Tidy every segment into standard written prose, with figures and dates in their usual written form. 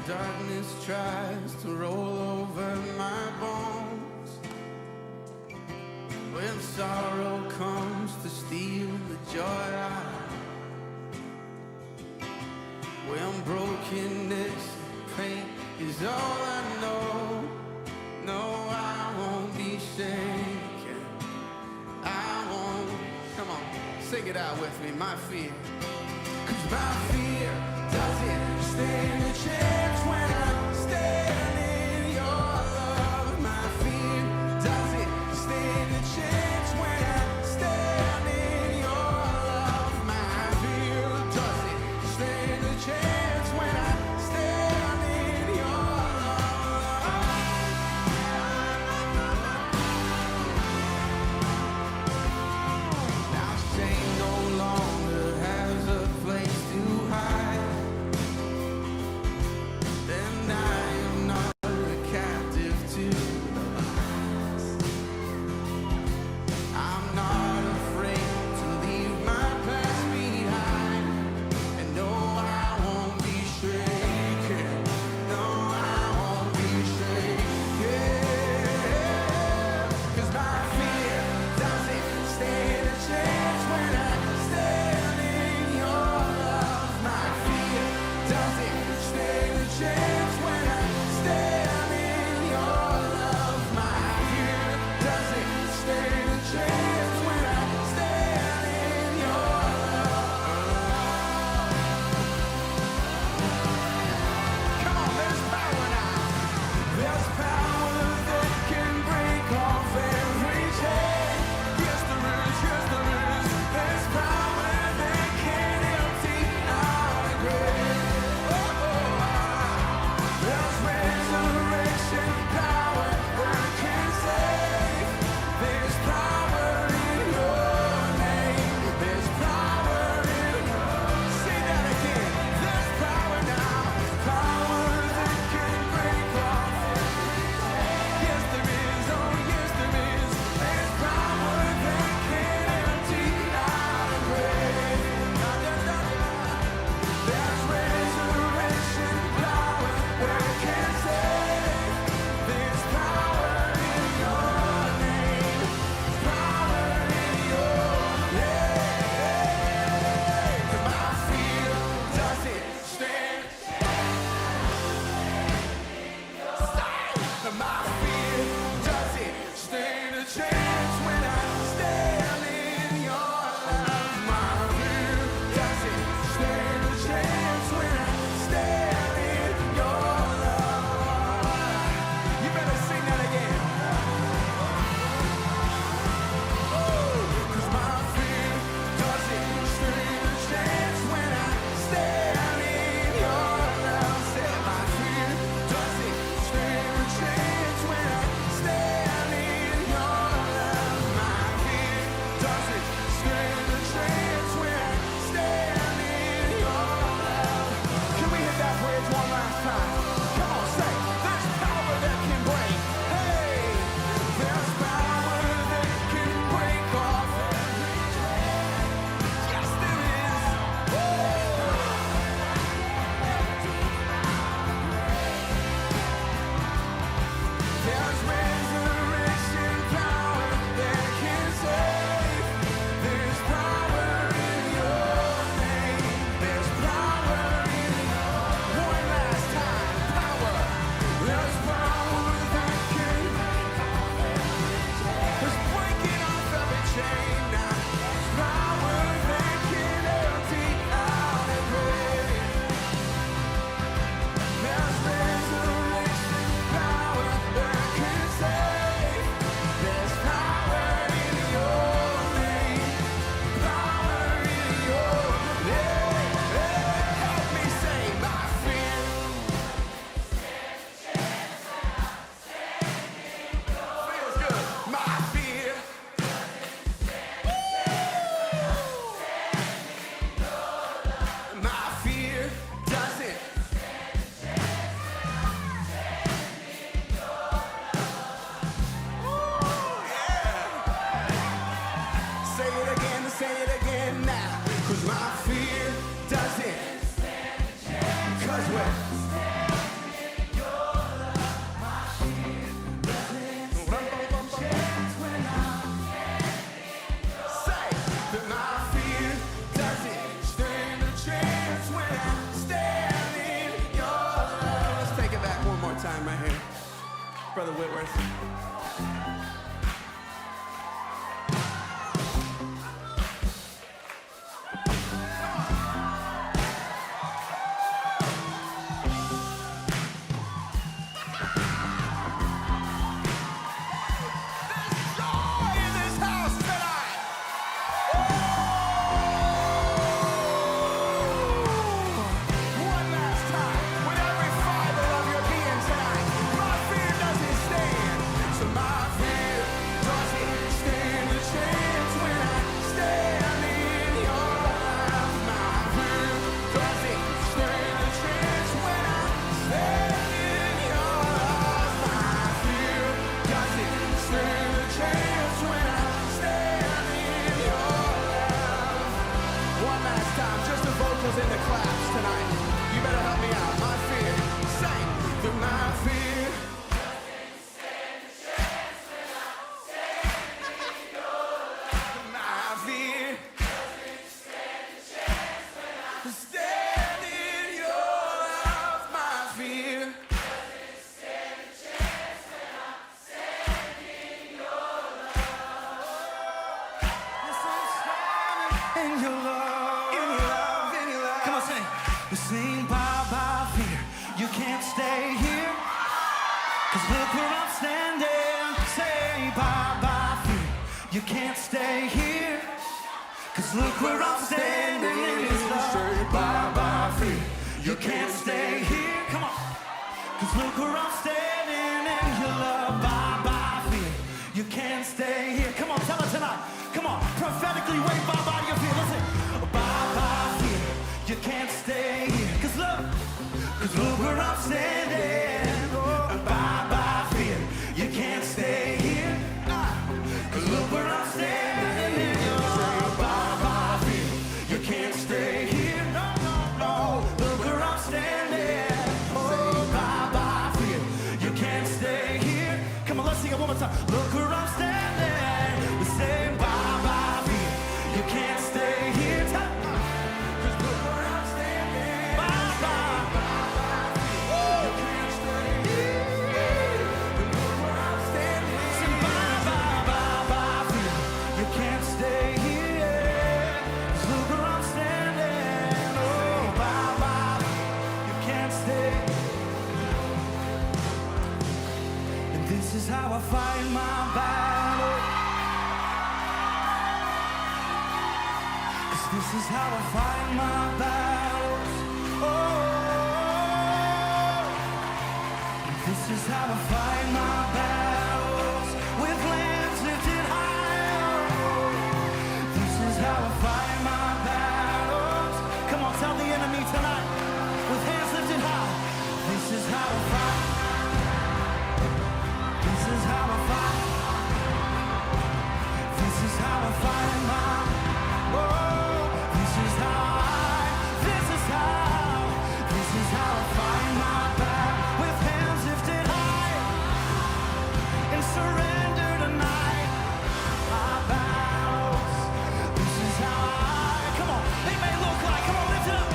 darkness tries to roll over my bones, when sorrow comes to steal the joy when brokenness and pain is all I know. No, I won't be shaken. I won't. Come on, sing it out with me, my fear. 'Cause my fear doesn't stand a chance when I stand in your love. My fear doesn't stand a chance when I stand in your love. My fear doesn't stand a chance when I stand in your love. Now shame no longer has a place to hide. Then I am not a captive to the lies. I'm not afraid to leave my past behind. And no, I won't be shaken. No, I won't be shaken. 'Cause my fear doesn't stand a chance when I stand in your love. My fear doesn't stand a chance when I stand in your love. My fear doesn't stand a chance when I stand in your love. Come on, there's power now. There's power that can break off every chain. Yes, there is, yes, there is. There's power that can empty out a grave. There's resurrection power that can save. There's power in your name. There's power in your. Say that again. There's power now. Power that can break off. Yes, there is. Oh, yes, there is. There's power that can empty out a grave. There's resurrection power that can save. There's power in your name. Power in your name. My fear doesn't stand. My fear doesn't stand a chance when I stand in your love. My fear doesn't stand a chance when I stand in your love. You better sing that again. 'Cause my fear doesn't stand a chance when I stand in your love. Say my fear doesn't stand a chance when I stand in your love. My fear doesn't stand a chance when I stand in your love. Can we hit that bridge one last time? Come on, say, there's power that can break. Hey, there's power that can break off every chain. Yes, there is. There's resurrection power that can save. There's power in your name. There's power in your. One last time, power. There's power that can. There's breaking off every chain now. There's power that can empty out a grave. There's resurrection power that can save. There's power in your name. Power in your name. Help me say my fear. Feels good. My fear. My fear doesn't. Say it again now. 'Cause my fear doesn't. 'Cause we're Whitworth. In the claps tonight, you better help me out. My fear, say that my fear doesn't stand a chance when I'm standing in your love. My fear doesn't stand a chance when I'm standing in your love. My fear doesn't stand a chance when I'm standing in your love. Yes, I'm standing in your love. Sing bye bye fear, you can't stay here. Cause look where I'm standing. Say bye bye fear, you can't stay here. Cause look where I'm standing. Say bye bye fear, you can't stay here. Come on. Cause look where I'm standing in your love. Bye bye fear, you can't stay here. Come on, tell it tonight. Come on, prophetically wave bye bye to your fear. Listen. Bye bye fear, you can't stay here. Cause look where I'm standing. Oh, bye bye fear, you can't stay here. Cause look where I'm standing. Oh, bye bye fear, you can't stay here. No, no, no. Look where I'm standing. Oh, bye bye fear, you can't stay here. Come on, let's sing it one more time. Look where I'm standing. We say bye bye fear, you can't stay here. This is how I fight my battle. 'Cause this is how I fight my battles. Oh, this is how I fight my battles. With hands lifted high. Oh, this is how I fight my battles. Come on, tell the enemy tonight. With hands lifted high. This is how I fight. This is how I fight. This is how I fight my. Oh, this is how I. This is how. This is how I fight my battle. With hands lifted high and surrender tonight. My battles. This is how I. Come on, it may look like. Come on, lift it up.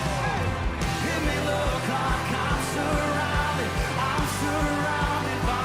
It may look like I'm surrounded. I'm surrounded by.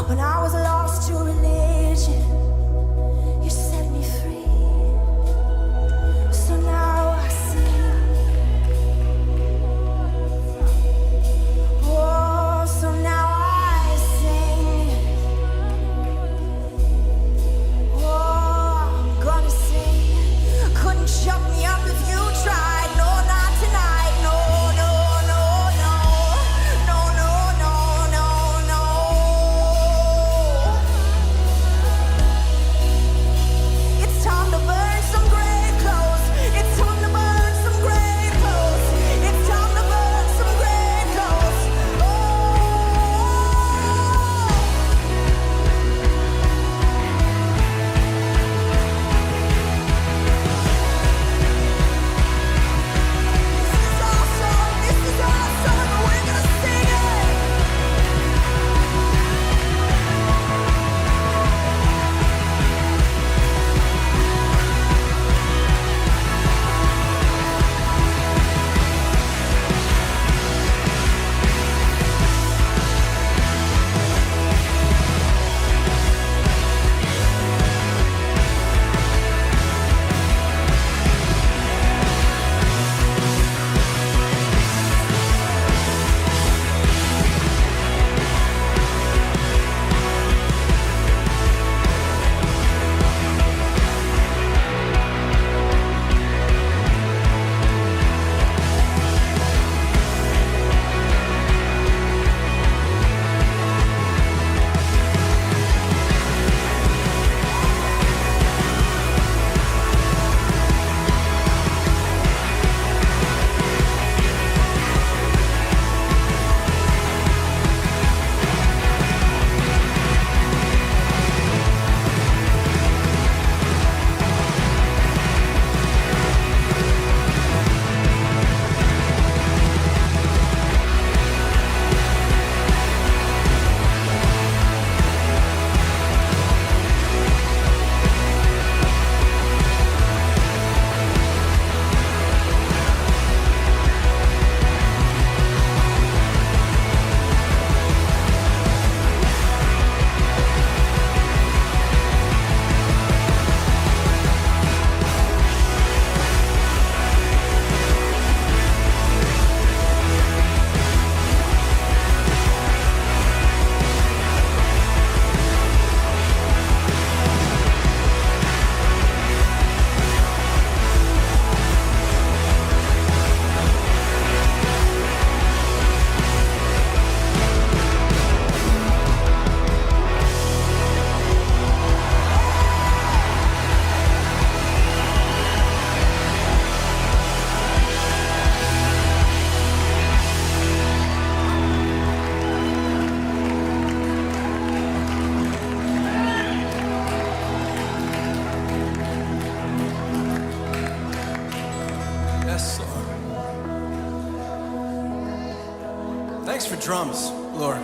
When I was lost to religion, you set me free. So now I sing. Oh, so now I sing. Oh, I'm gonna sing. Couldn't shut me up if you tried. No, not tonight. No, no, no, no. No, no, no, no, no. It's time to burn some grave clothes. It's time to burn some grave clothes. It's time to burn some grave clothes. This is awesome, and we're gonna sing it. Yes, Lord. Thanks for drums, Lord.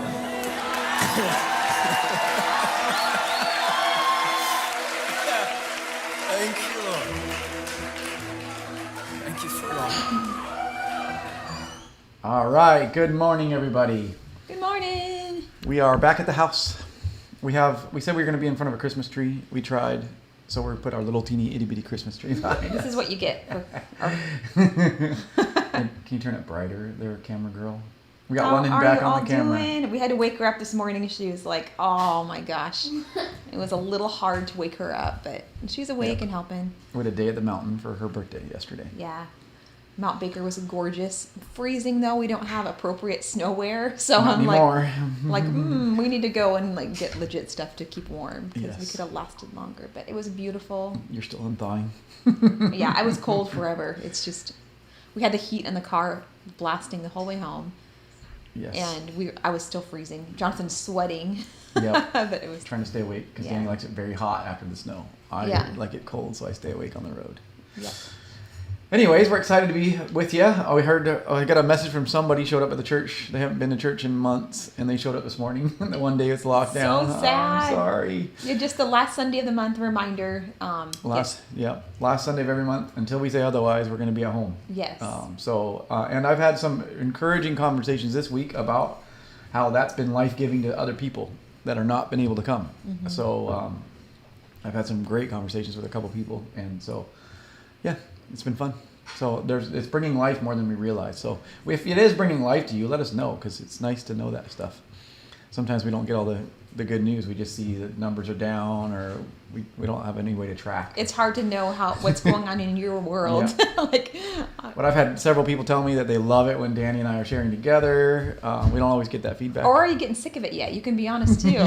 Thank you, Lord. Thank you for it all. All right, good morning, everybody. Good morning. We are back at the house. We said we were going to be in front of a Christmas tree. We tried, so we put our little teeny itty bitty Christmas tree behind This us. is what you get. Can you turn it brighter there, camera girl? We got one in back on the camera. We had to wake her up this morning. She was like, "Oh my gosh!" It was a little hard to wake her up, but she's awake Yep. and helping. We had a day at the mountain for her birthday yesterday. Yeah. Mount Baker was gorgeous. Freezing though, we don't have appropriate snow wear, so Not I'm anymore. like, we need to go and like get legit stuff to keep warm because we Yes. could have lasted longer. But it was beautiful. You're still in thawing. Yeah, I was cold forever. It's just we had the heat in the car blasting the whole way home, Yes. and I was still freezing. Jonathan's sweating. Yep. But it was Trying to stay awake because Yeah. Danny likes it very hot after the snow. I Yeah. like it cold, so I stay awake on the road. yeah. Anyways, we're excited to be with you. We heard, I got a message from somebody showed up at the church. They haven't been to church in months, and they showed up this morning. The one day it's locked down. So Oh, sad. I'm sorry. Yeah, just the last Sunday of the month reminder. Last Sunday of every month. Until we say otherwise, we're going to be at home. Yes. And I've had some encouraging conversations this week about how that's been life-giving to other people. that are not been able to come. So I've had some great conversations with a couple people, and so yeah, it's been fun. So it's bringing life more than we realize. So if it is bringing life to you, let us know, because it's nice to know that stuff. Sometimes we don't get all the good news. We just see that numbers are down, or we don't have any way to track. It's hard to know what's going on in your world. Like, but I've had several people tell me that they love it when Danny and I are sharing together. We don't always get that feedback. or are you getting sick of it yet? You can be honest too.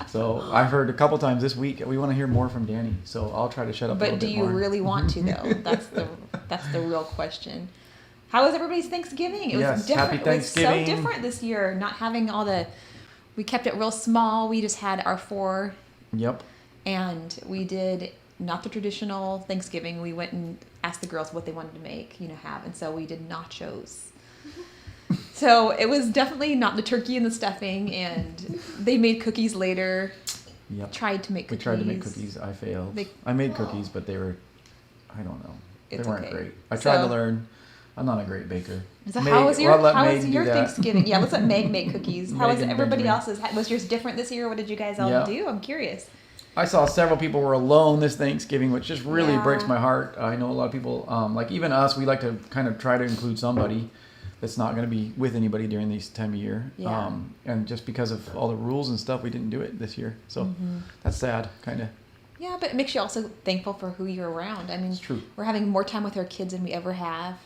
So I've heard a couple times this week, we want to hear more from Danny. So I'll try to shut up a But little do bit you more. really want to though? That's the real question. How was everybody's Thanksgiving? It was Yes, different. happy It was so Thanksgiving. different this year. Not having we kept it real small. We just had our 4, Yep. and we did not the traditional Thanksgiving. We went and asked the girls what they wanted to make, have, and so we did nachos. So it was definitely not the turkey and the stuffing, and they made cookies later. Yep. Tried to make We cookies. tried to make cookies. I failed. I made cookies, but they were, I don't know. They It's weren't okay. great. I tried to So- learn. I'm not a great baker. So Meg- how was well, I'll let how Meg was do your that. Thanksgiving? Yeah, let's let Meg make cookies. How was Meg and everybody Benjamin. else's? Was yours different this year? What did you guys all Yeah. do? I'm curious. I saw several people were alone this Thanksgiving, which just really Yeah. breaks my heart. I know a lot of people, like even us, we like to kind of try to include somebody that's not going to be with anybody during this time of year. Yeah. And just because of all the rules and stuff, we didn't do it this year. So Mm-hmm. that's sad, kind of. Yeah, but it makes you also thankful for who you're around. I mean, It's true. we're having more time with our kids than we ever have.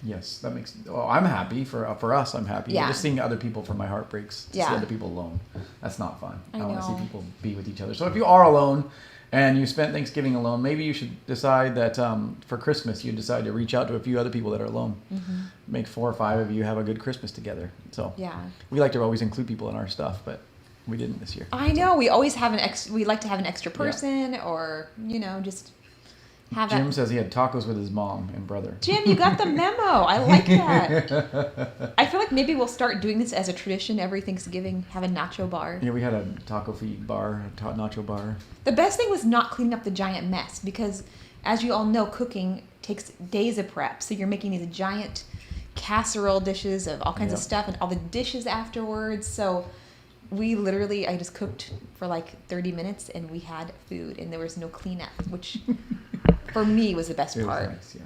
Yes, that makes. Well, I'm happy for us. I'm happy. Yeah. Just seeing other people for my heart breaks. To Yeah. see other people alone. That's not fun. I want to see know. people be with each other. So if you are alone and you spent Thanksgiving alone, maybe you should decide that for Christmas you decide to reach out to a few other people that are alone. Make 4 or 5 of you have a good Christmas together. So Yeah. we like to always include people in our stuff, but we didn't this year. I know. We always have we like to have an extra Yeah. person, or just have Jim that. says he had tacos with his mom and brother. Jim, you got the memo. I like that. I feel like maybe we'll start doing this as a tradition every Thanksgiving. Have a nacho bar. Yeah, we had a taco feet bar, a nacho bar. The best thing was not cleaning up the giant mess, because, as you all know, cooking takes days of prep. So you're making these giant casserole dishes of all kinds of Yep. stuff, and all the dishes afterwards. So I just cooked for like 30 minutes, and we had food, and there was no cleanup, which for me was the best It was part. nice, yeah.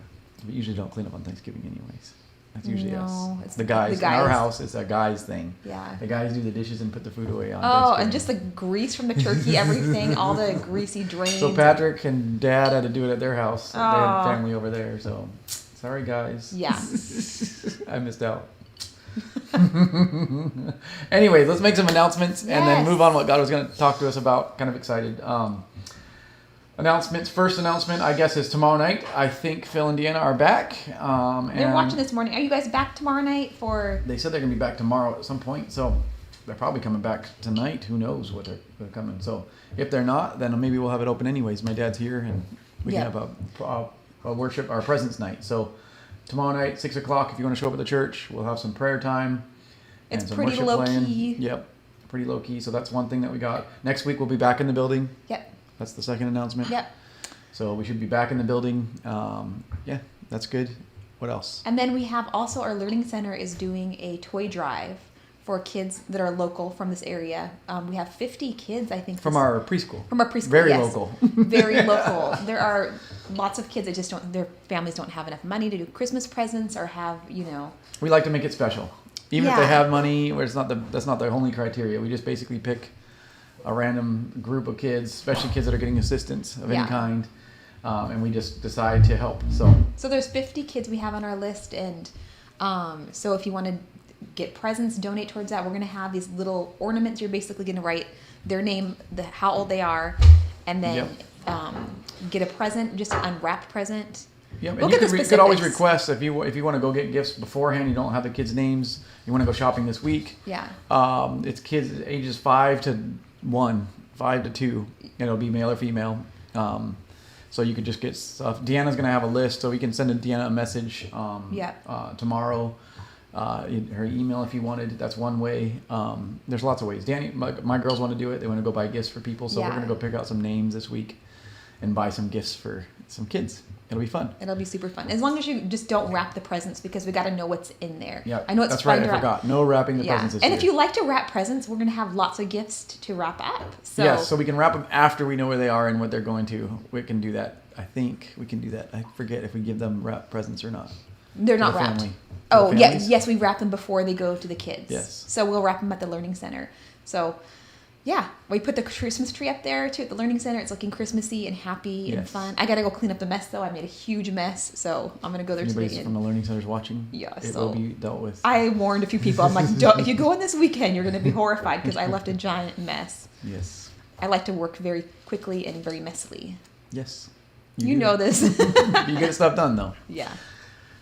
We usually don't clean up on Thanksgiving anyways. That's usually No, us. it's The guys. the In our guys. house, it's a guy's thing. Yeah. The guys do the dishes and put the food away on Oh, Thanksgiving. and just the grease from the turkey, everything, all the greasy drains. So Patrick and Dad had to do it at their house. They Aw. had family over there, so sorry guys. Yeah. I missed out. Anyways, let's make some announcements and then Yes. move on what God was going to talk to us about. Kind of excited. Announcements. First announcement, I guess, is tomorrow night. I think Phil and Deanna are back. They're And watching this morning. Are you guys back tomorrow night for? They said they're going to be back tomorrow at some point, so they're probably coming back tonight. Who knows what they're coming. So if they're not, then maybe we'll have it open anyways. My dad's here, and we Yeah. can have a worship, our presence night. So tomorrow night, 6 o'clock, if you want to show up at the church, we'll have some prayer time. It's and some pretty worship low playing. key. Yep, pretty low key. So that's one thing that we got. Next week we'll be back in the building. Yep. That's the second announcement. Yep. So we should be back in the building. Yeah, that's good. What else? And then we have also our Learning Center is doing a toy drive for kids that are local from this area. We have 50 kids, I think. From our preschool. From our preschool, Very yes. local. Very local. There are lots of kids that just their families don't have enough money to do Christmas presents or have, We like to make it special. Even if they Yeah. have money, where that's not the only criteria. We just basically pick a random group of kids, especially kids that are getting assistance of Yeah. any kind, and we just decide to help. So So there's 50 kids we have on our list, and so if you want to get presents, donate towards that, we're going to have these little ornaments. You're basically going to write their name, how old they are, and then get a present, just an unwrapped present. yeah, and We'll you get the could always specifics. request if you want to go get gifts beforehand. You don't have the kids' names. You want to go shopping this week. Yeah. It's kids ages 5 to 1, 5 to 2. And it'll be male or female. So you could just get stuff. Deanna's gonna have a list, so we can send Deanna a message tomorrow. Her email if you wanted. That's one way. There's lots of ways. Danny, my girls want to do it. They want to go buy gifts for people, so we're Yeah. gonna go pick out some names this week and buy some gifts for some kids. It'll be fun. It'll be super fun. As long as you just don't wrap the presents because we got to know what's in there. Yeah, I know it's that's fun right. to I wrap. forgot. No wrapping the presents this And year. if you like to wrap presents, we're going to have lots of gifts to wrap up. So, Yes, so we can wrap them after we know where they are and what they're going to. We can do that. I think we can do that. I forget if we give them wrap presents or not. they're To not the wrapped. family. To Oh, the yeah. families? Yes, we wrap them before they go to the kids. Yes. So we'll wrap them at the Learning Center. So, yeah, we put the Christmas tree up there too at the Learning Center. It's looking Christmassy and happy and Yes. fun. I got to go clean up the mess though. I made a huge mess. So I'm going to go there Anybody today. from the Learning Centers watching, Yeah, it so will be dealt with. I warned a few people. I'm like, don't, if you go in this weekend, you're going to be horrified because I left a giant mess. Yes. I like to work very quickly and very messily. Yes. You do. know this. You get stuff done though. Yeah.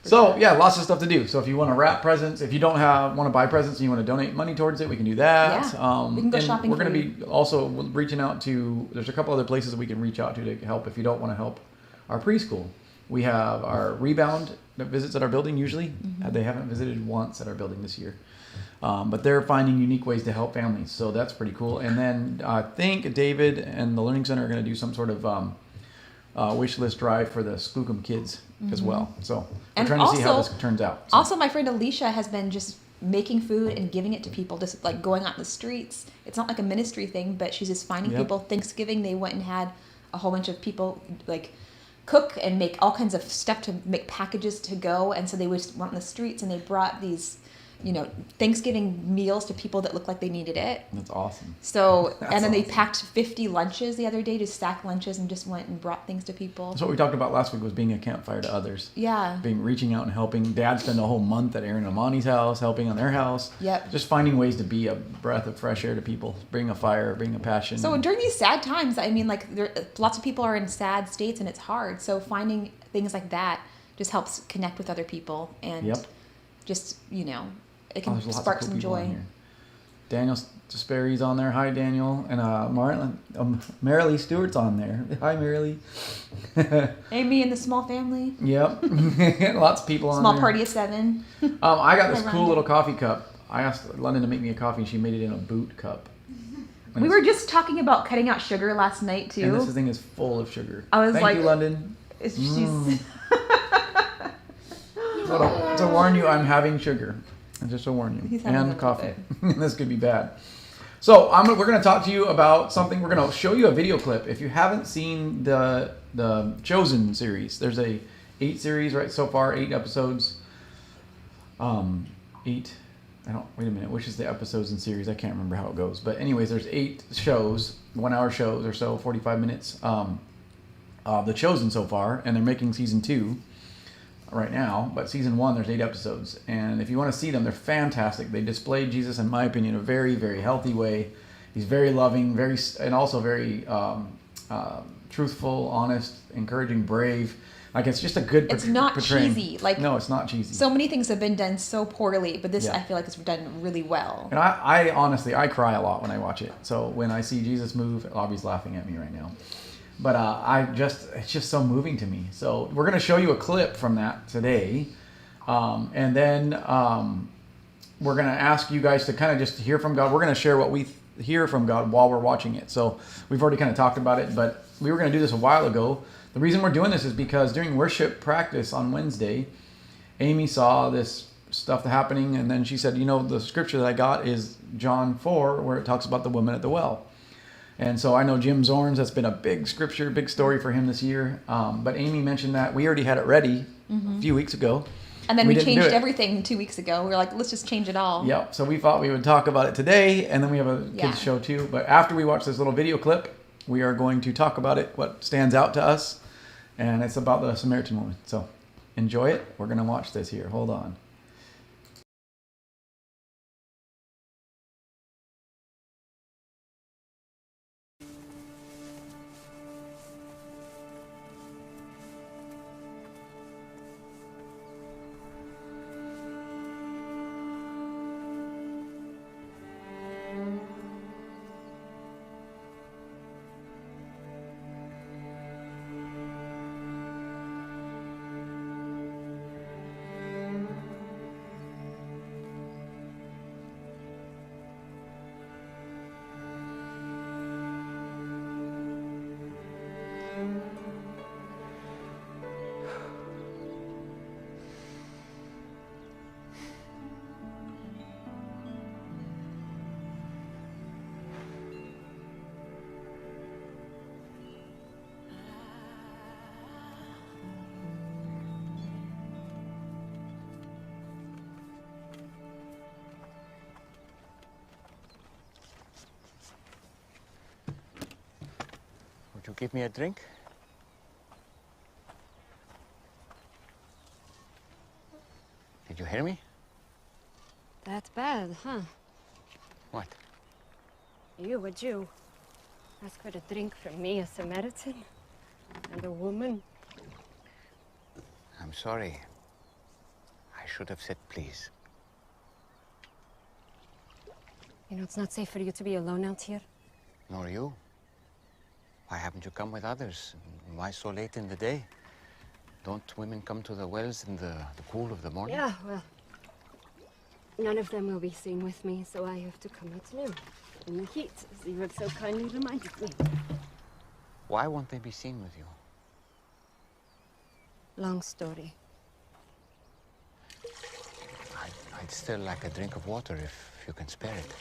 So yeah, lots of stuff to do. So if you want to wrap presents, if you don't want to buy presents and you want to donate money towards it, we can do that. Yeah, we can go and shopping We're going for to be also reaching out to. There's a couple other places that we can reach out to help if you don't want to help our preschool. We have our rebound that visits at our building usually. They haven't visited once at our building this year. But they're finding unique ways to help families, so that's pretty cool. And then I think David and the Learning Center are going to do some sort of wish list drive for the Skookum kids as well. So we're And trying to see how also- this turns out. So. Also, my friend Alicia has been just making food and giving it to people, just like going out in the streets. It's not like a ministry thing, but she's just finding Yep. people. Thanksgiving, they went and had a whole bunch of people like cook and make all kinds of stuff to make packages to go. And so they just went on the streets and they brought these, Thanksgiving meals to people that looked like they needed it. That's awesome. So, That's and then they awesome. packed 50 lunches the other day, just stacked lunches and just went and brought things to people. That's what we talked about last week was being a campfire to others. Yeah. Reaching out and helping. Dad spent a whole month at Aaron and Amani's house, helping on their house. Yep. Just finding ways to be a breath of fresh air to people, bring a fire, bring a passion. So during these sad times, I mean, like lots of people are in sad states and it's hard. So finding things like that just helps connect with other people and Yep. just it Oh, can there's lots spark of cool some people on joy. here. Daniel Sperry's on there. Hi, Daniel. And Marilee Stewart's on there. Hi, Marilee. Amy and the small family, Yep. Lots of people on small there. party of 7. I got this Hi, cool Rhonda. little coffee cup. I asked London to make me a coffee, and she made it in a boot cup. And We it's- were just talking about cutting out sugar last night too. And this thing is full of sugar. I was Thank like- you, London. She's So to warn you, I'm having sugar. And just to warn you. He's having a And little coffee. This could be bad. So we're going to talk to you about something. We're going to show you a video clip. If you haven't seen the Chosen series, there's a 8 series right so far, 8 episodes. 8. Wait a minute. Which is the episodes and series? I can't remember how it goes. But anyways, there's 8 shows, 1-hour shows or so, 45 minutes. The Chosen so far, and they're making season 2 right now, but season 1 there's 8 episodes, and if you want to see them, they're fantastic. They display Jesus, in my opinion, in a very, very healthy way. He's very loving, and also very truthful, honest, encouraging, brave. Like it's just a good. It's not portraying. cheesy. Like No, it's not cheesy. so many things have been done so poorly, but this Yeah. I feel like it's done really well. And I honestly, I cry a lot when I watch it. So when I see Jesus move, Bobby's laughing at me right now. But it's just so moving to me. So we're going to show you a clip from that today. And then we're going to ask you guys to kind of just hear from God. We're going to share what we hear from God while we're watching it. So we've already kind of talked about it, but we were going to do this a while ago. The reason we're doing this is because during worship practice on Wednesday, Amy saw this stuff happening, and then she said, the scripture that I got is John 4, where it talks about the woman at the well. And so I know Jim Zorns, that's been a big scripture, big story for him this year. But Amy mentioned that we already had it ready a few weeks ago. And then we didn't do changed it. everything 2 weeks ago. We were like, let's just change it all. Yep. So we thought we would talk about it today, and then we have a kids Yeah. show too. But after we watch this little video clip, we are going to talk about it, what stands out to us, and it's about the Samaritan woman. So enjoy it. We're going to watch this here. Hold on. Won't you give me a drink? Did you hear me? That bad, huh? What? You, a Jew, ask for a drink from me, a Samaritan, and a woman. I'm sorry. I should have said please. You know, it's not safe for you to be alone out here. Nor you. Why haven't you come with others? And why so late in the day? Don't women come to the wells in the cool of the morning? Yeah, well, none of them will be seen with me, so I have to come out new, in the heat, as you have so kindly reminded me. Why won't they be seen with you? Long story. I'd still like a drink of water if you can spare it.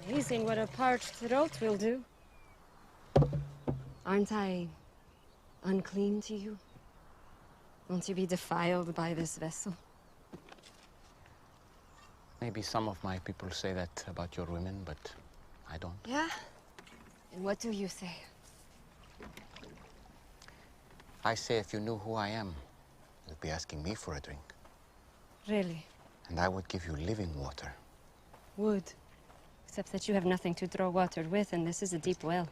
Amazing what a parched throat will do. Aren't I unclean to you? Won't you be defiled by this vessel? Maybe some of my people say that about your women, but I don't. Yeah? And what do you say? I say if you knew who I am, you'd be asking me for a drink. Really? And I would give you living water. Would. Except that you have nothing to draw water with, and this is a deep well.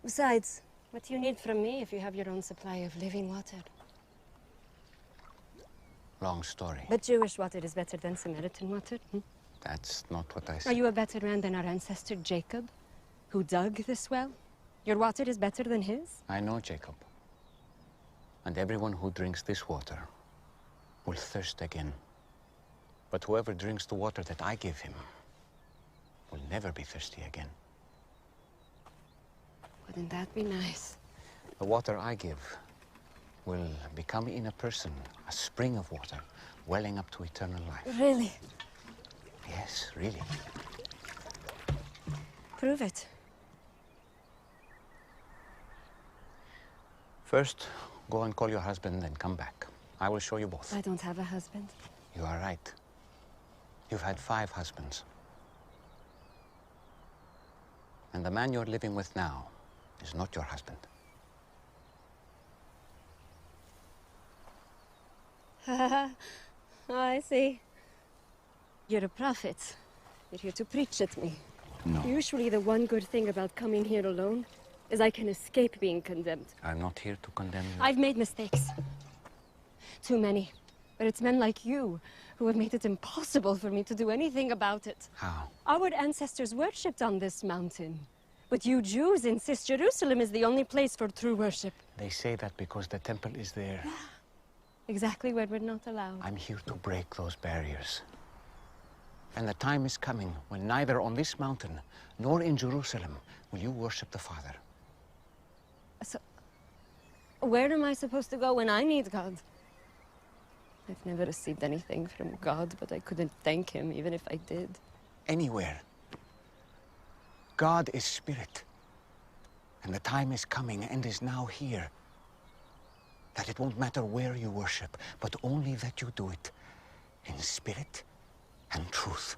Besides, what do you need from me if you have your own supply of living water? Long story. But Jewish water is better than Samaritan water. That's not what I Are said. you a better man than our ancestor Jacob, who dug this well? Your water is better than his? I know Jacob. And everyone who drinks this water will thirst again. But whoever drinks the water that I give him will never be thirsty again. Wouldn't that be nice? The water I give will become in a person a spring of water welling up to eternal life. Really? Yes, really. Prove it. First, go and call your husband and come back. I will show you both. I don't have a husband. You are right. You've had 5 husbands. And the man you're living with now is not your husband. Oh, I see. You're a prophet. You're here to preach at me. No. Usually the one good thing about coming here alone is I can escape being condemned. I'm not here to condemn you. I've made mistakes. Too many. But it's men like you who have made it impossible for me to do anything about it. How? Our ancestors worshipped on this mountain. But you Jews insist Jerusalem is the only place for true worship. They say that because the temple is there. Exactly where we're not allowed. I'm here to break those barriers. And the time is coming when neither on this mountain nor in Jerusalem will you worship the Father. So, where am I supposed to go when I need God? I've never received anything from God, but I couldn't thank him even if I did. Anywhere. God is spirit. And the time is coming and is now here that it won't matter where you worship, but only that you do it in spirit and truth.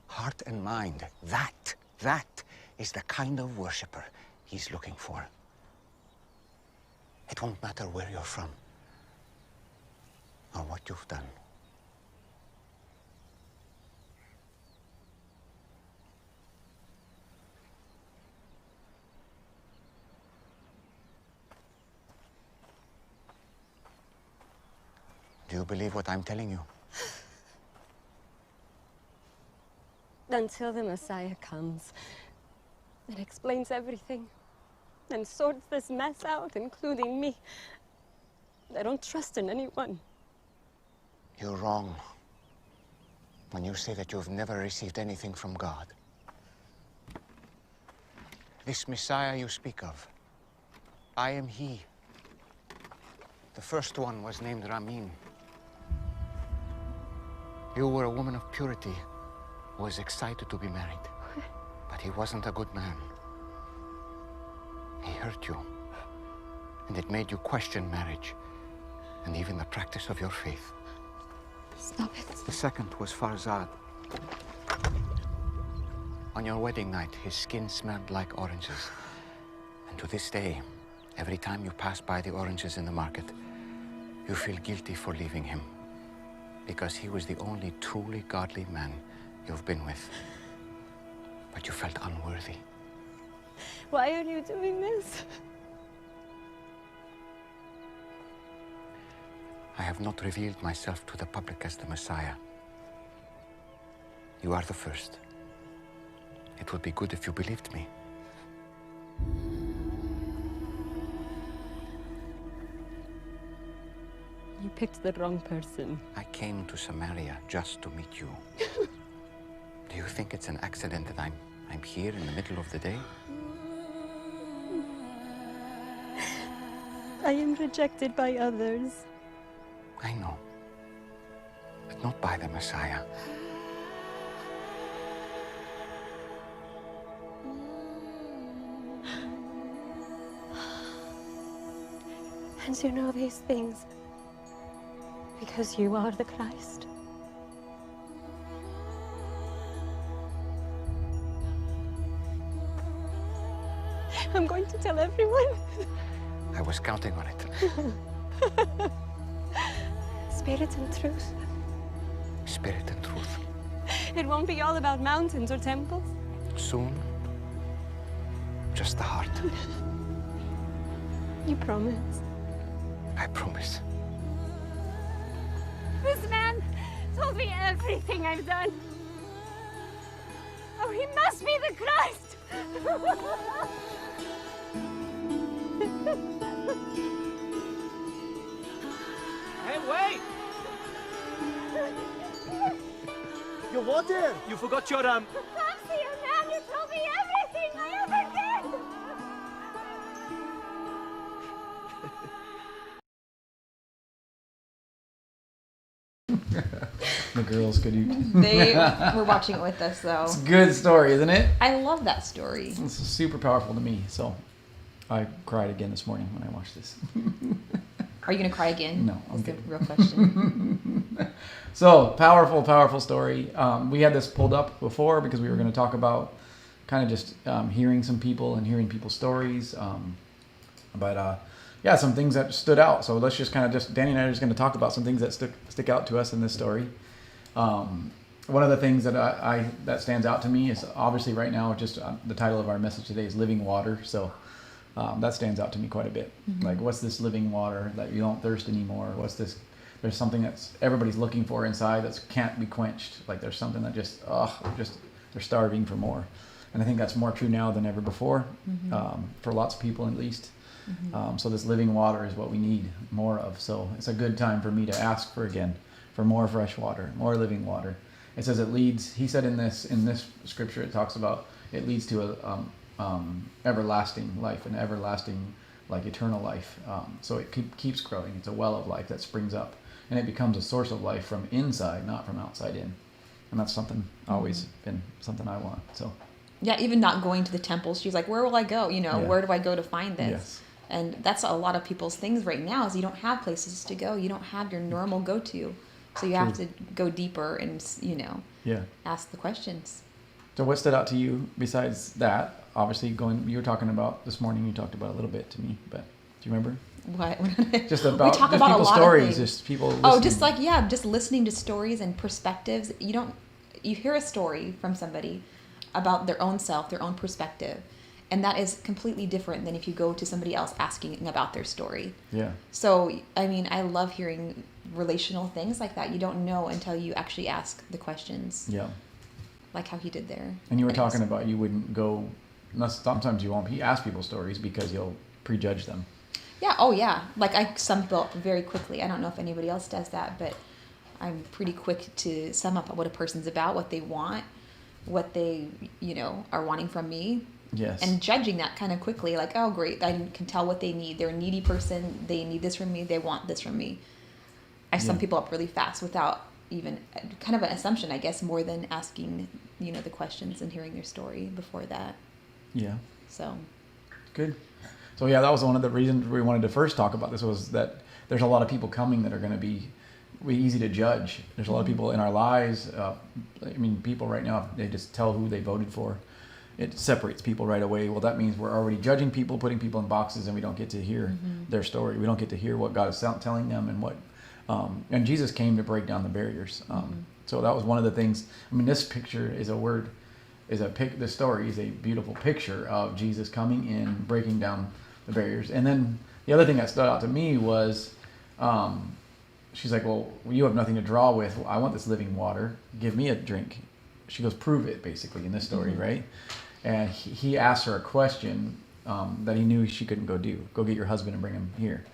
Heart and mind, that is the kind of worshiper he's looking for. It won't matter where you're from or what you've done. Do you believe what I'm telling you? Until the Messiah comes and explains everything and sorts this mess out, including me, I don't trust in anyone. You're wrong when you say that you've never received anything from God. This Messiah you speak of, I am he. The first one was named Ramin. You were a woman of purity who was excited to be married. But he wasn't a good man. He hurt you. And it made you question marriage and even the practice of your faith. Stop it. The second was Farzad. On your wedding night, his skin smelled like oranges, And to this day, every time you pass by the oranges in the market, you feel guilty for leaving him, because he was the only truly godly man you've been with. But you felt unworthy. Why are you doing this? I have not revealed myself to the public as the Messiah. You are the first. It would be good if you believed me. You picked the wrong person. I came to Samaria just to meet you. Do you think it's an accident that I'm here in the middle of the day? I am rejected by others. I know. But not by the Messiah. And you know these things because you are the Christ. I'm going to tell everyone. I was counting on it. Spirit and truth. Spirit and truth. It won't be all about mountains or temples. Soon, just the heart. You promise. I promise. This man told me everything I've done. Oh, he must be the Christ! Hey, wait! You what there? You forgot your, Fancy a man who told me everything I ever did! The girls could eat. They were watching it with us, though. It's a good story, isn't it? I love that story. It's super powerful to me. So I cried again this morning when I watched this. Are you going to cry again? No, I'm That's the kidding. real question. So powerful, powerful story. We had this pulled up before because we were going to talk about kind of just hearing some people and hearing people's stories. Yeah, some things that stood out. So let's just kind of Danny and I are just going to talk about some things that stick out to us in this story. One of the things that that stands out to me is obviously right now just the title of our message today is Living Water. So that stands out to me quite a bit. Mm-hmm. Like, what's this living water that you don't thirst anymore? What's this? There's something that's everybody's looking for inside that can't be quenched. Like, there's something that just they're starving for more. And I think that's more true now than ever before, for lots of people at least. So this living water is what we need more of. So it's a good time for me to ask for more fresh water, more living water. It says it leads. He said in this scripture, it talks about it leads to a everlasting life, an everlasting, like, eternal life. So it keeps growing. It's a well of life that springs up, and it becomes a source of life from inside, not from outside in. And that's something always been something I want. So Yeah, even not going to the temples. She's like, where will I go? Where do I go to find this? Yes. And that's a lot of people's things right now is you don't have places to go. You don't have your normal go-to. So you have to go deeper and, yeah. ask the questions. So what stood out to you besides that? Obviously, you were talking about this morning. You talked about a little bit to me, but do you remember? What? Just about we talk just about people's a lot stories, of things. just people. Oh, Listening. just listening to stories and perspectives. You hear a story from somebody about their own self, their own perspective, and that is completely different than if you go to somebody else asking about their story. Yeah. So, I love hearing relational things like that. You don't know until you actually ask the questions. Yeah. Like how he did there. And you were talking about you wouldn't go. Sometimes you won't. He asked people stories because you'll prejudge them. Yeah. Oh, yeah. Like I sum up very quickly. I don't know if anybody else does that, but I'm pretty quick to sum up what a person's about, what they want, what they, are wanting from me. Yes. And judging that kind of quickly, like, oh, great, I can tell what they need. They're a needy person. They need this from me. They want this from me. I sum people up really fast without even kind of an assumption, I guess, more than asking, the questions and hearing their story before that. Yeah. So. Good. So yeah, that was one of the reasons we wanted to first talk about this, was that there's a lot of people coming that are going to be easy to judge. There's a lot of people in our lives. People right now, they just tell who they voted for. it separates people right away. Well, that means we're already judging people, putting people in boxes, and we don't get to hear their story. We don't get to hear what God is telling them and what. And Jesus came to break down the barriers. So that was one of the things. I mean, this picture is a word, the story is a beautiful picture of Jesus coming in, breaking down the barriers. And then the other thing that stood out to me was, she's like, well, you have nothing to draw with. I want this living water. Give me a drink. She goes, prove it, basically, in this story, right? And he asked her a question that he knew she couldn't go do. Go get your husband and bring him here.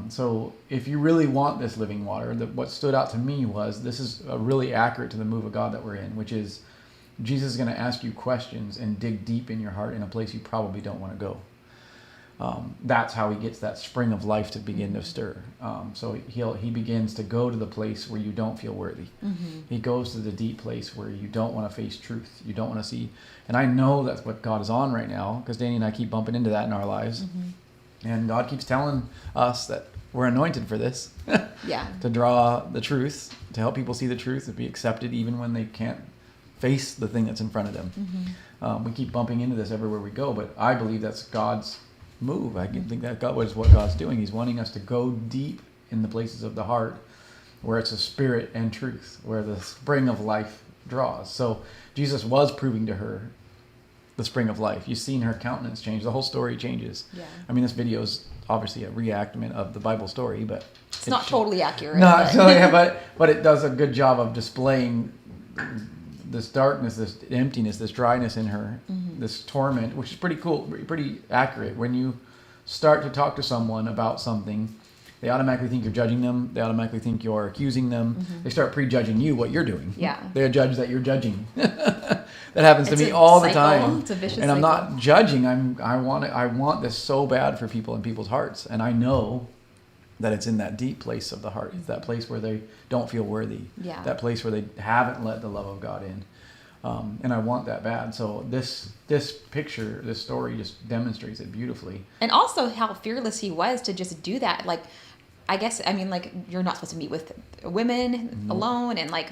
So if you really want this living water, what stood out to me was this is really accurate to the move of God that we're in, which is Jesus is going to ask you questions and dig deep in your heart in a place you probably don't want to go. That's how he gets that spring of life to begin to stir. So he begins to go to the place where you don't feel worthy. He goes to the deep place where you don't want to face truth. You don't want to see. And I know that's what God is on right now, because Danny and I keep bumping into that in our lives. And God keeps telling us that we're anointed for this. To draw the truth, to help people see the truth, to be accepted even when they can't face the thing that's in front of them. We keep bumping into this everywhere we go, but I believe that's God's move. I think that God was what God's doing. He's wanting us to go deep in the places of the heart where it's a spirit and truth, where the spring of life draws. So Jesus was proving to her the spring of life. You've seen her countenance change. The whole story changes. I mean, this video is obviously a reenactment of the Bible story, but it's not totally accurate. No, but it does a good job of displaying this darkness, this emptiness, this dryness in her, this torment, which is pretty cool, pretty accurate. When you start to talk to someone about something, they automatically think you're judging them. They automatically think you're accusing them. They start prejudging you, what you're doing. They judge that you're judging. That happens to me all the time. It's a vicious and I'm cycle. not judging. I want this so bad for people and people's hearts, and I know that it's in that deep place of the heart. It's that place where they don't feel worthy. That place where they haven't let the love of God in. And I want that bad. So this picture, this story just demonstrates it beautifully. And also how fearless he was to just do that. Like, I guess, I mean, like, you're not supposed to meet with women alone, and like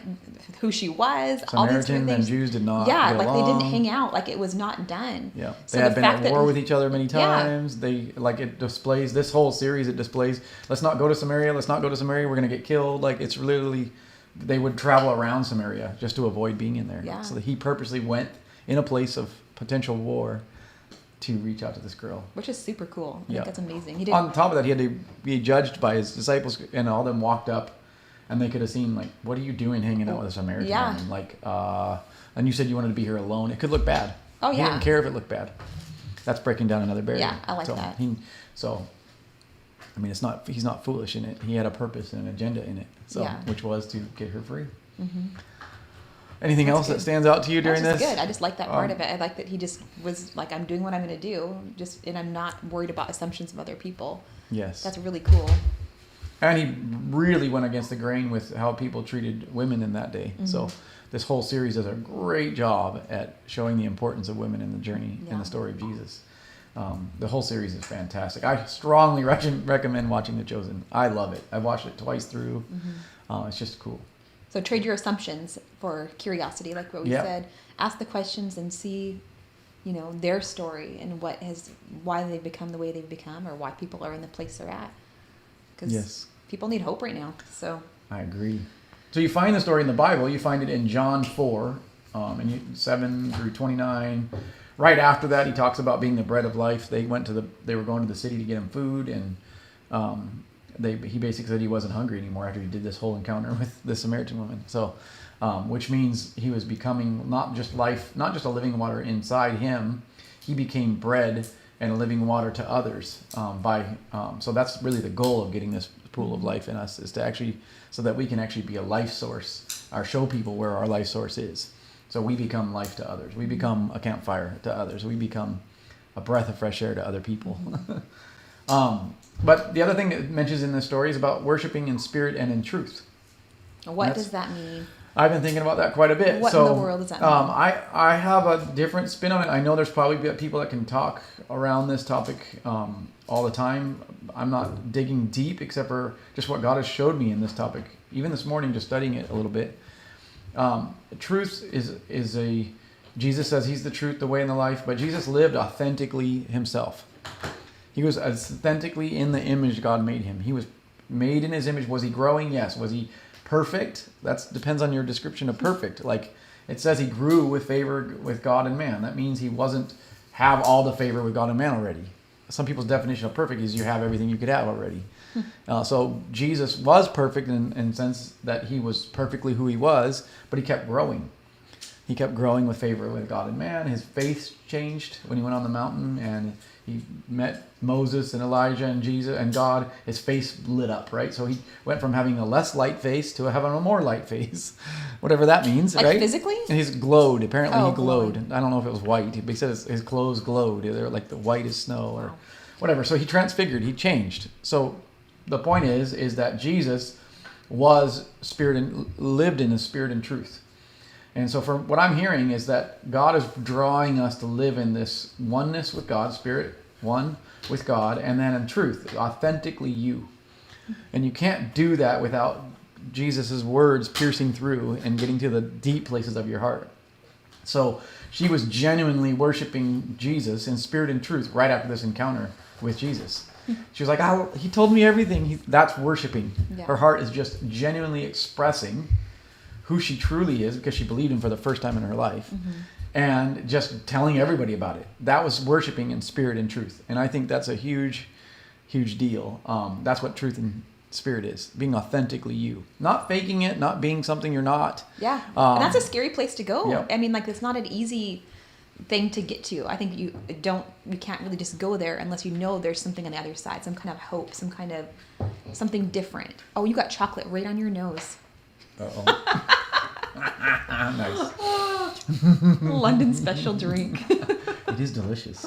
who she was. All these Samaritan and Jews did not Yeah, get like along. they didn't hang out. Like it was not done. Yeah, So they had the been fact at war that, with each other many times. They it displays this whole series. It displays, let's not go to Samaria. Let's not go to Samaria. We're gonna get killed. Like it's literally, they would travel around Samaria just to avoid being in there. So he purposely went in a place of potential war to reach out to this girl, which is super cool. I think that's amazing. He did. On top of that, he had to be judged by his disciples, and all of them walked up, and they could have seen like, "What are you doing hanging out with a Samaritan woman?" Like, and you said you wanted to be here alone. It could look bad. Oh He didn't care if it looked bad. That's breaking down another barrier. Yeah, I like that. I mean, he's not foolish in it. He had a purpose and an agenda in it. Which was to get her free. Anything else that stands out to you during this? That's good. I just like that part of it. I like that he just was like, I'm doing what I'm going to do, and I'm not worried about assumptions of other people. Yes. That's really cool. And he really went against the grain with how people treated women in that day. So this whole series does a great job at showing the importance of women in the journey in the story of Jesus. The whole series is fantastic. I strongly recommend watching The Chosen. I love it. I've watched it twice through. It's just cool. So trade your assumptions for curiosity, like what we said. Ask the questions and see, their story and why they've become the way they've become, or why people are in the place they're at. Because people need hope right now. So I agree. So you find the story in the Bible. You find it in John 4, 7 through 29. Right after that, he talks about being the bread of life. They were going to the city to get him food, and he basically said he wasn't hungry anymore after he did this whole encounter with the Samaritan woman. So, which means he was becoming not just a living water inside him. He became bread and a living water to others. So that's really the goal of getting this pool of life in us, is to actually, so that we can actually be a life source, or show people where our life source is. So we become life to others. We become a campfire to others. We become a breath of fresh air to other people. But the other thing that mentions in this story is about worshiping in spirit and in truth. What does that mean? I've been thinking about that quite a bit. What in the world does that mean? I have a different spin on it. I know there's probably people that can talk around this topic all the time. I'm not digging deep except for just what God has showed me in this topic. Even this morning, just studying it a little bit. Truth is Jesus says he's the truth, the way, and the life, but Jesus lived authentically himself. He was authentically in the image God made him. He was made in his image. Was he growing? Yes. Was he perfect? That depends on your description of perfect. Like it says he grew with favor with God and man. That means he wasn't have all the favor with God and man already. Some people's definition of perfect is you have everything you could have already. So Jesus was perfect in the sense that he was perfectly who he was, but he kept growing. He kept growing with favor with God and man. His faith changed when he went on the mountain and he met Moses and Elijah and Jesus and God. His face lit up, right? So he went from having a less light face to having a more light face, whatever that means, Like right? physically? And he's glowed. Apparently Oh, he glowed. glowing. I don't know if it was white, but he said his clothes glowed. They're like the white as snow or whatever. So he transfigured. He changed. So the point is that Jesus was spirit and lived in the spirit and truth. And so from what I'm hearing is that God is drawing us to live in this oneness with God, spirit, one with God, and then in truth, authentically you. And you can't do that without Jesus' words piercing through and getting to the deep places of your heart. So she was genuinely worshiping Jesus in spirit and truth right after this encounter with Jesus. She was like, oh, he told me everything. That's worshiping. Yeah. Her heart is just genuinely expressing who she truly is because she believed him for the first time in her life and just telling everybody about it. That was worshiping in spirit and truth. And I think that's a huge, huge deal. That's what truth and spirit is, being authentically you, not faking it, not being something you're not. Yeah. And that's a scary place to go. Yep. I mean, like, it's not an easy thing to get to. I think you can't really just go there unless you know there's something on the other side, some kind of hope, something different. Oh, you got chocolate right on your nose. Uh-oh. Nice. London special drink. It is delicious.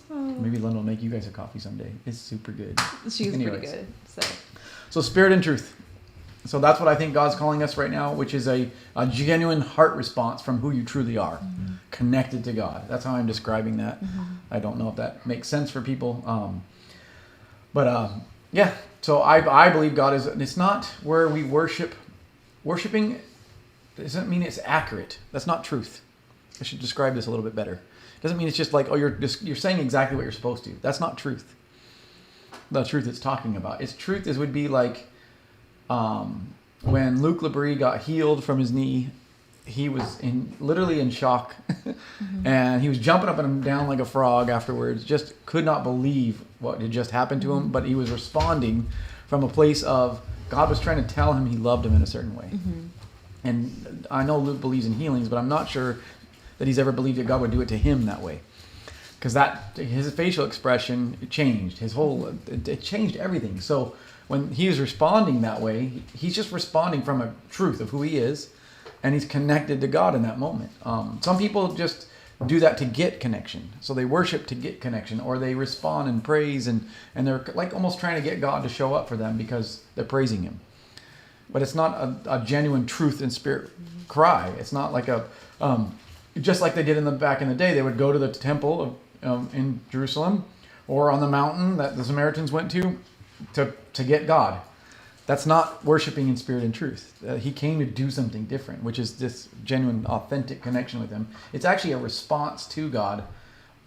Maybe London will make you guys a coffee someday. It's super good. She's pretty Anyways. good. So spirit and truth. So that's what I think God's calling us right now, which is a genuine heart response from who you truly are, connected to God. That's how I'm describing that. I don't know if that makes sense for people. Yeah. So I believe God is, it's not where we worship. Worshiping doesn't mean it's accurate. That's not truth. I should describe this a little bit better. Doesn't mean it's just like, oh, you're saying exactly what you're supposed to. That's not truth. The truth it's talking about. Its truth would be like when Luke Labrie got healed from his knee, he was literally in shock, and he was jumping up and down like a frog afterwards. Just could not believe what had just happened to him, but he was responding from a place of God was trying to tell him he loved him in a certain way. And I know Luke believes in healings, but I'm not sure that he's ever believed that God would do it to him that way. Because his facial expression changed. It changed everything. So when he was responding that way, he's just responding from a truth of who he is, and he's connected to God in that moment. Some people just do that to get connection. So they worship to get connection, or they respond and praise, and they're like almost trying to get God to show up for them because they're praising him. But it's not a genuine truth and spirit cry. It's not like just like they did back in the day. They would go to the temple in Jerusalem or on the mountain that the Samaritans went to get God. That's not worshiping in spirit and truth. He came to do something different, which is this genuine, authentic connection with him. It's actually a response to God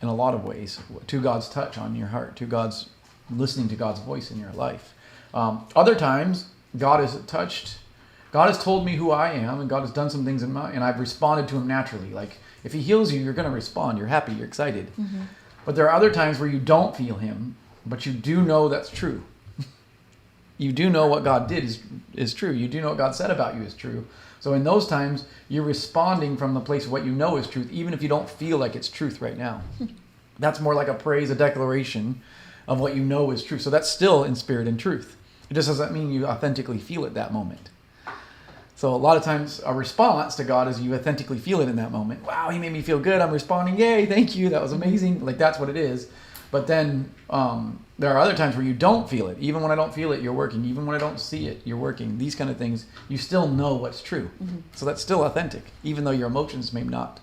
in a lot of ways, to God's touch on your heart, to God's listening to God's voice in your life. Other times, God has told me who I am, and God has done some things and I've responded to him naturally. Like if he heals you, you're going to respond. You're happy. You're excited. But there are other times where you don't feel him, but you do know that's true. You do know what God did is true. You do know what God said about you is true. So in those times, you're responding from the place of what you know is truth, even if you don't feel like it's truth right now. That's more like a praise, a declaration of what you know is true. So that's still in spirit and truth. It just doesn't mean you authentically feel it that moment. So a lot of times a response to God is you authentically feel it in that moment. Wow, he made me feel good. I'm responding. Yay, thank you. That was amazing. Like that's what it is. But then there are other times where you don't feel it. Even when I don't feel it, you're working. Even when I don't see it, you're working. These kind of things, you still know what's true. So that's still authentic, even though your emotions may not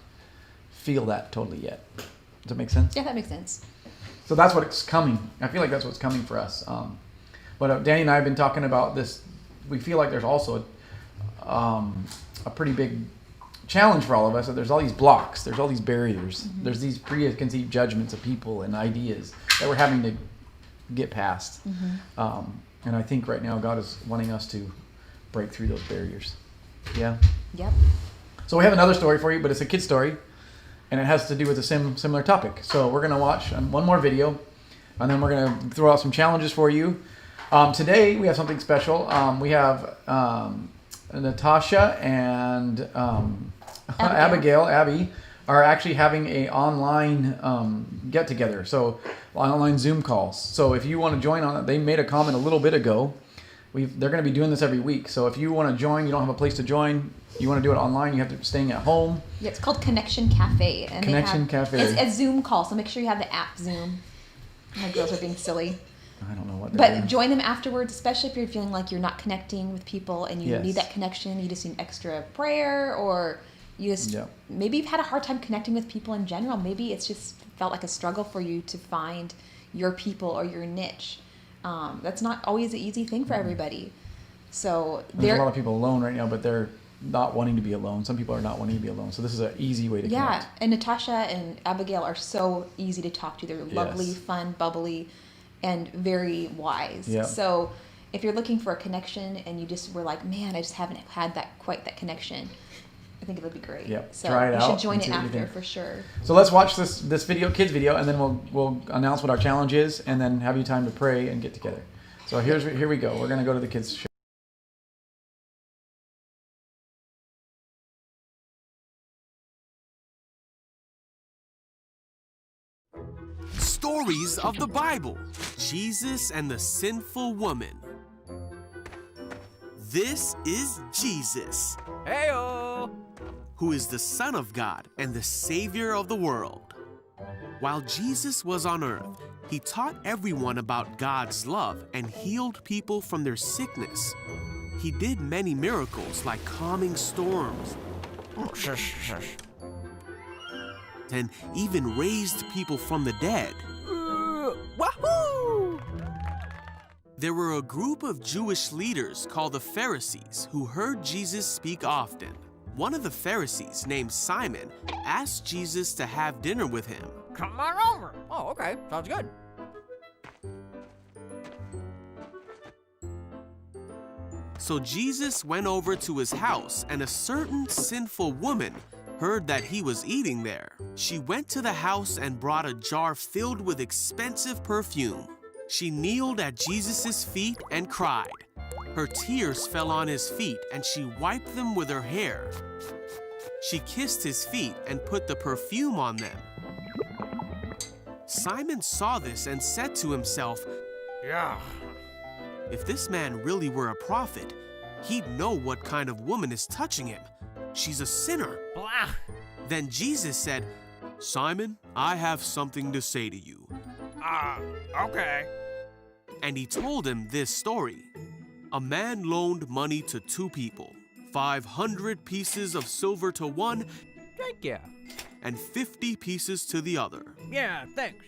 feel that totally yet. Does that make sense? Yeah, that makes sense. So that's what's coming. I feel like that's what's coming for us. But Danny and I have been talking about this. We feel like there's also a pretty big challenge for all of us that there's all these blocks, there's all these barriers, there's these preconceived judgments of people and ideas that we're having to get past. And I think right now God is wanting us to break through those barriers. Yeah. Yep. So we have another story for you, but it's a kid's story, and it has to do with a similar topic. So we're going to watch one more video, and then we're going to throw out some challenges for you. Today we have something special. We have Natasha and Abby, are actually having a online get together. So online Zoom calls. So if you want to join on it, they made a comment a little bit ago. They're going to be doing this every week. So if you want to join, you don't have a place to join, you want to do it online, you have to staying at home. Yeah, it's called Connection Cafe. And Connection Cafe. It's a Zoom call, so make sure you have the app Zoom. My girls are being silly. I don't know what they're But doing. join them afterwards, especially if you're feeling like you're not connecting with people and you Yes. need that connection. You just need extra prayer, or you just maybe you've had a hard time connecting with people in general. Maybe it's just felt like a struggle for you to find your people or your niche. That's not always an easy thing for everybody. So there's a lot of people alone right now, but they're not wanting to be alone. Some people are not wanting to be alone. So this is an easy way to connect. And Natasha and Abigail are so easy to talk to. They're lovely, fun, bubbly, and very wise. Yeah. So if you're looking for a connection and you just were like, man, I just haven't had quite that connection, I think it would be great. Yeah. So Try it you out should join and it see what you after think. for sure. So let's watch this video, kids video, and then we'll announce what our challenge is, and then have you time to pray and get together. So here we go. We're gonna go to the kids show. Stories of the Bible. Jesus and the Sinful Woman. This is Jesus. Heyo! Who is the Son of God and the Savior of the world. While Jesus was on earth, he taught everyone about God's love and healed people from their sickness. He did many miracles like calming storms and even raised people from the dead. Wahoo! There were a group of Jewish leaders called the Pharisees who heard Jesus speak often. One of the Pharisees, named Simon, asked Jesus to have dinner with him. Come on over. Oh, okay. Sounds good. So Jesus went over to his house, and a certain sinful woman heard that he was eating there. She went to the house and brought a jar filled with expensive perfume. She kneeled at Jesus' feet and cried. Her tears fell on his feet, and she wiped them with her hair. She kissed his feet and put the perfume on them. Simon saw this and said to himself, Yeah. if this man really were a prophet, he'd know what kind of woman is touching him. She's a sinner. Blah. Then Jesus said, Simon, I have something to say to you. Okay. And he told him this story. A man loaned money to two people, 500 pieces of silver to one Thank you. and 50 pieces to the other. Yeah, thanks.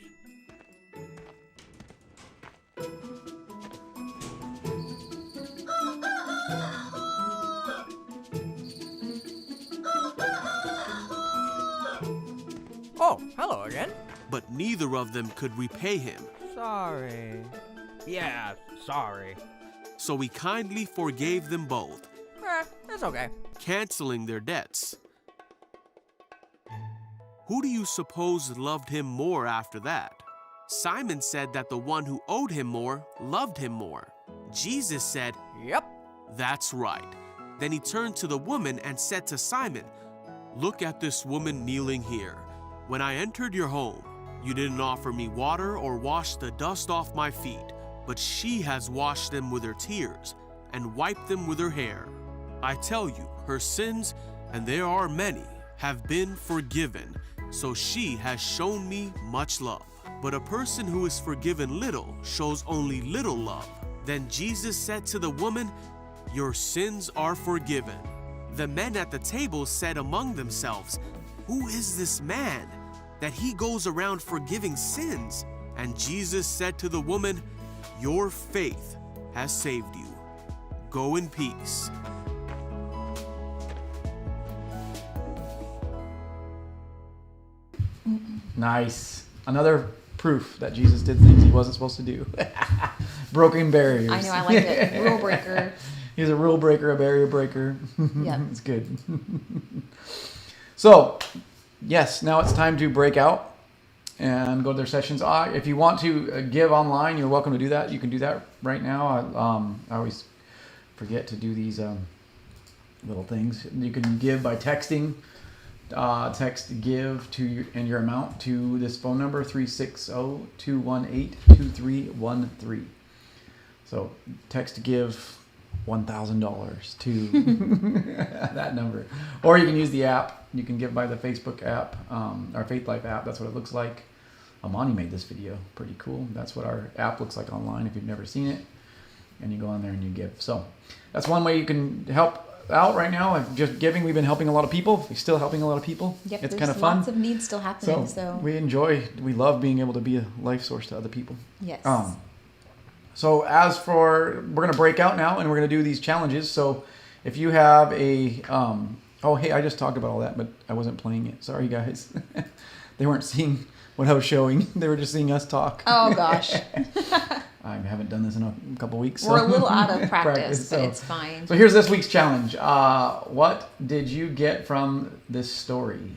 Oh, hello again. But neither of them could repay him. Sorry. Yeah, sorry. So he kindly forgave them both, It's okay. canceling their debts. Who do you suppose loved him more after that? Simon said that the one who owed him more loved him more. Jesus said, Yep. That's right. Then he turned to the woman and said to Simon, Look at this woman kneeling here. When I entered your home, you didn't offer me water or wash the dust off my feet, but she has washed them with her tears and wiped them with her hair. I tell you, her sins, and there are many, have been forgiven, so she has shown me much love. But a person who is forgiven little shows only little love. Then Jesus said to the woman, Your sins are forgiven. The men at the table said among themselves, Who is this man that he goes around forgiving sins? And Jesus said to the woman, Your faith has saved you. Go in peace. Nice. Another proof that Jesus did things he wasn't supposed to do. Broken barriers. I know, I like it. Rule breaker. He's a rule breaker, a barrier breaker. Yep. It's good. So, yes, now it's time to break out and go to their sessions. If you want to give online, you're welcome to do that. You can do that right now. I always forget to do these little things. You can give by texting. Text give to your amount to this phone number 360-218-2313. So text give $1,000 to that number, or you can use the app. You can give by the Facebook app, our Faith Life app. That's what it looks like. Amani made this video, pretty cool. That's what our app looks like online if you've never seen it, and you go on there and you give. So that's one way you can help out right now. Like just giving, we've been helping a lot of people. We're still helping a lot of people. Yep, It's there's kind of fun. lots of needs still happening. So we love being able to be a life source to other people. yes. So as for, we're going to break out now and we're going to do these challenges. So if you have a, oh, hey, I just talked about all that, but I wasn't playing it. Sorry, guys. They weren't seeing what I was showing. They were just seeing us talk. Oh, gosh. I haven't done this in a couple weeks. We're so- a little out of practice, but so- it's fine. So here's this week's challenge. What did you get from this story?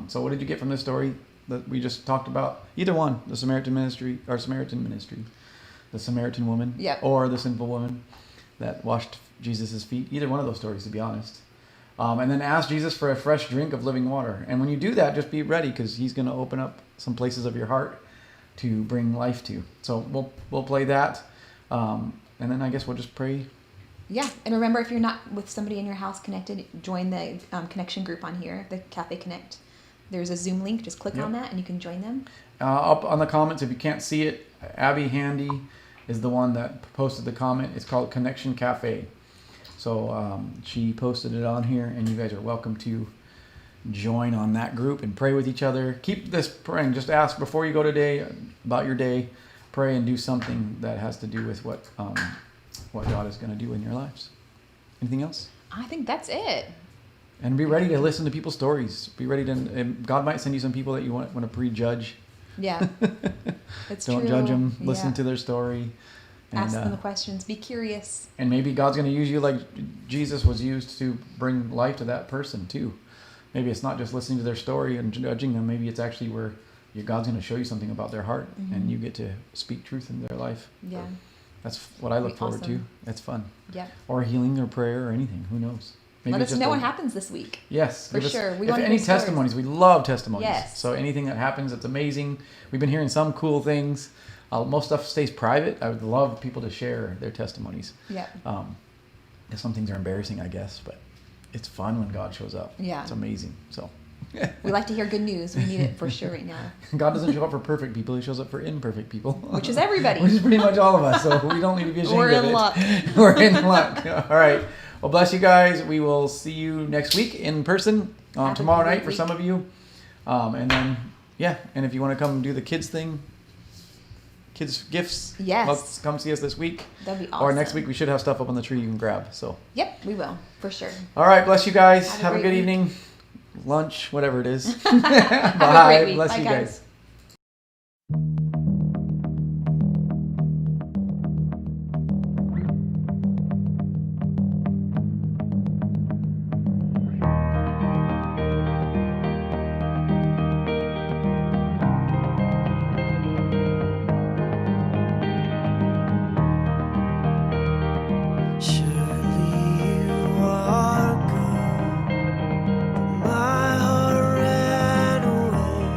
So what did you get from this story that we just talked about? Either one, the Samaritan ministry, the Samaritan woman, Yep. or the sinful woman that washed Jesus' feet. Either one of those stories, to be honest. And then ask Jesus for a fresh drink of living water. And when you do that, just be ready, because he's going to open up some places of your heart to bring life to. So we'll play that. And then I guess we'll just pray. Yeah, and remember, if you're not with somebody in your house connected, join the connection group on here, the Cafe Connect. There's a Zoom link. Just click on that, and you can join them. Up on the comments, if you can't see it, Abby Handy is the one that posted the comment. It's called Connection Cafe. So she posted it on here, and you guys are welcome to join on that group and pray with each other. Keep this praying. Just ask before you go today about your day. Pray and do something that has to do with what God is going to do in your lives. Anything else? I think that's it. And be ready to listen to people's stories. Be ready to. And God might send you some people that you want to prejudge. Yeah, it's Don't true. judge them. Listen Yeah. to their story. And, Ask them the questions. Be curious. And maybe God's going to use you like Jesus was used to bring life to that person too. Maybe it's not just listening to their story and judging them. Maybe it's actually where God's going to show you something about their heart, and you get to speak truth into their life. Yeah. That's what I look Be forward to. awesome. It's fun. Yeah. Or healing or prayer or anything. Who knows? Maybe Let it's us just know a- what happens this week. Yes, For give us- sure. We if wanna any hear stories. testimonies, we love testimonies. Yes. So anything that happens, it's amazing. We've been hearing some cool things. Most stuff stays private. I would love people to share their testimonies. Yeah. Some things are embarrassing, I guess, but it's fun when God shows up. Yeah. It's amazing. So We like to hear good news. We need it for sure right now. God doesn't show up for perfect people. He shows up for imperfect people. Which is everybody. Which is pretty much all of us. So we don't need to be ashamed We're of in it. luck. We're in luck. All right. Well, bless you guys. We will see you next week in person Have a tomorrow great night for week. some of you. And then, yeah. And if you want to come do the kids thing, kids gifts, Yes. let's come see us this week. That'd be Or next awesome. week we should have stuff up on the tree you can grab. So, Yep, we will for sure. all right. Bless you guys. Have a Have a great good week. evening, lunch, whatever it is. Have Bye. a great week. Bless Bye, you guys. guys. Surely you are good, but my heart ran away.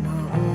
my own.